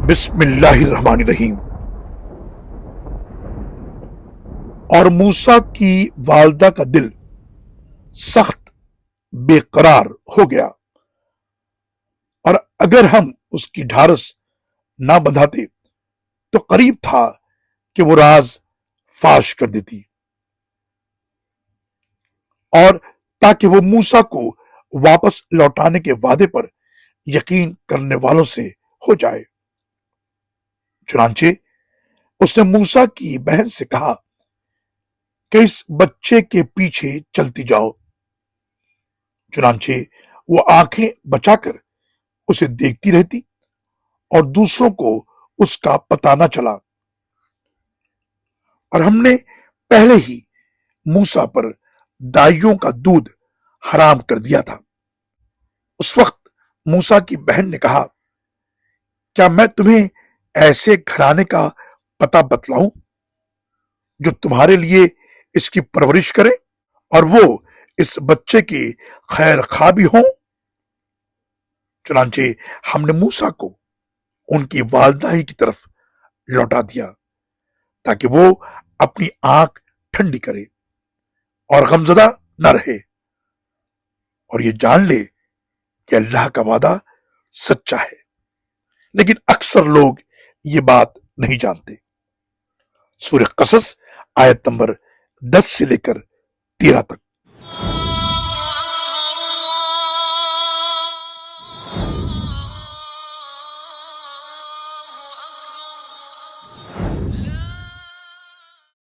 बिस्मिल्लाहिर्रहमानिर्रहीम। और मूसा की वालदा का दिल सख्त बेकरार हो गया, और अगर हम उसकी ढारस ना बंधाते तो करीब था कि वो राज फाश कर देती, और ताकि वो मूसा को वापस लौटाने के वादे पर यकीन करने वालों से हो जाए। चुनांचे उसने मूसा की बहन से कहा कि इस बच्चे के पीछे चलती जाओ। चुनांचे वो आंखें बचाकर उसे देखती रहती और दूसरों को उसका पता न चला। और हमने पहले ही मूसा पर दाइयों का दूध हराम कर दिया था। उस वक्त मूसा की बहन ने कहा, क्या मैं तुम्हें ऐसे घराने का पता बतलाऊं जो तुम्हारे लिए इसकी परवरिश करे और वो इस बच्चे की खैर खा भी हों। चुनांचे हमने मूसा को उनकी वालदा ही की तरफ लौटा दिया ताकि वो अपनी आंख ठंडी करे और गमजदा न रहे और ये जान ले कि अल्लाह का वादा सच्चा है। लेकिन अक्सर लोग ये बात नहीं जानते। सूरह कसस आयत नंबर 10 से लेकर 13 तक।